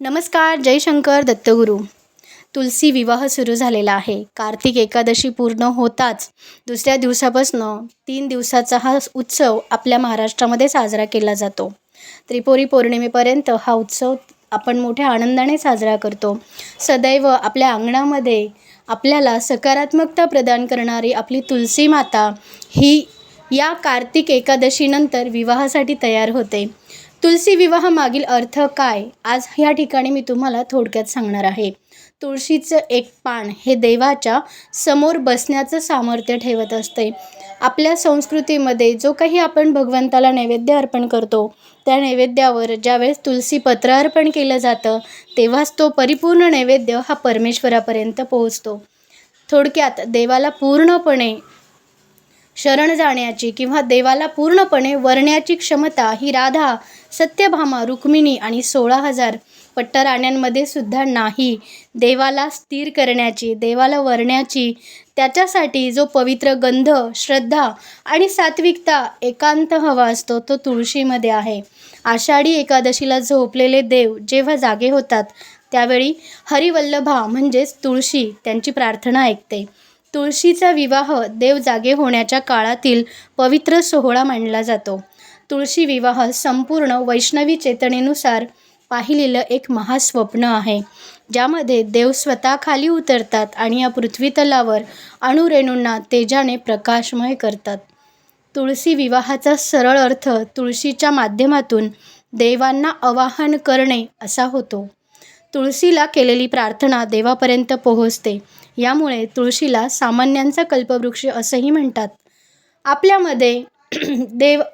नमस्कार. जय शंकर दत्तगुरू. तुलसी विवाह सुरू झालेला आहे. कार्तिक एकादशी पूर्ण होताच दुसऱ्या दिवसापासून 3 दिवसाचा हा उत्सव आपल्या महाराष्ट्रामध्ये साजरा केला जातो. त्रिपुरी पौर्णिमेपर्यंत हा उत्सव आपण मोठ्या आनंदाने साजरा करतो. सदैव आपल्या अंगणामध्ये आपल्याला सकारात्मकता प्रदान करणारी आपली तुलसी माता ही या कार्तिक एकादशीनंतर विवाहासाठी तयार होते. तुलसी विवाह मागील अर्थ काय, आज ह्या ठिकाणी मी तुम्हाला थोडक्यात सांगणार आहे. तुळशीचं एक पान हे देवाच्या समोर बसण्याचं सामर्थ्य ठेवत असते. आपल्या संस्कृतीमध्ये जो काही आपण भगवंताला नैवेद्य अर्पण करतो, त्या नैवेद्यावर ज्यावेळेस तुलसी पत्र अर्पण केलं जातं, तेव्हाच तो परिपूर्ण नैवेद्य हा परमेश्वरापर्यंत पोहोचतो. थोडक्यात देवाला पूर्णपणे शरण जाण्याची किंवा देवाला पूर्णपणे वरण्याची क्षमता ही राधा, सत्यभामा, रुक्मिणी आणि 16,000 पट्टराण्यांमध्ये सुद्धा नाही. देवाला स्थिर करण्याची, देवाला वरण्याची, त्याच्यासाठी जो पवित्र गंध, श्रद्धा आणि सात्विकता एकांत हवा असतो तो तुळशीमध्ये आहे. आषाढी एकादशीला झोपलेले देव जेव्हा जागे होतात त्यावेळी हरिवल्लभा म्हणजेच तुळशी त्यांची प्रार्थना ऐकते. तुळशीचा विवाह देव जागे होण्याच्या काळातील पवित्र सोहळा मानला जातो. तुळशी विवाह संपूर्ण वैष्णवी चेतनेनुसार पाहिलेलं एक महास्वप्न आहे, ज्यामध्ये देव स्वतः खाली उतरतात आणि या पृथ्वीतलावर अणुरेणूंना तेजाने प्रकाशमय करतात. तुळशी विवाहाचा सरळ अर्थ तुळशीच्या माध्यमातून देवांना आवाहन करणे असा होतो. तुळशीला केलेली प्रार्थना देवापर्यंत पोहोचते. यामुळे तुळशीला सामान्यांचा कल्पवृक्ष असंही म्हणतात.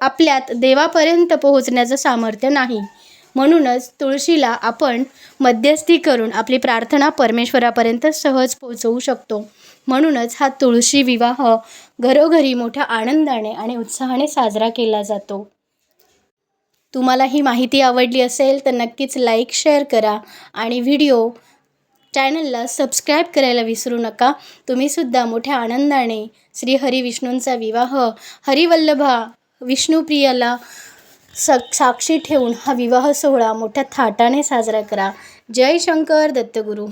आपल्यात देवापर्यंत पोहोचण्याचं सामर्थ्य नाही, म्हणूनच तुळशीला आपण मध्यस्थी करून आपली प्रार्थना परमेश्वरापर्यंत सहज पोहोचवू शकतो. म्हणूनच हा तुळशी विवाह घरोघरी मोठ्या आनंदाने आणि उत्साहाने साजरा केला जातो. तुम्हाला ही माहिती आवडली असेल तर नक्कीच लाईक, शेअर करा आणि चॅनलला सबस्क्राईब करायला विसरू नका. तुम्हीसुद्धा मोठ्या आनंदाने श्री हरी विष्णूंचा विवाह हरिवल्लभा विष्णुप्रियाला साक्षी ठेवून हा विवाह सोहळा मोठ्या थाटाने साजरा करा. जय शंकर दत्तगुरू.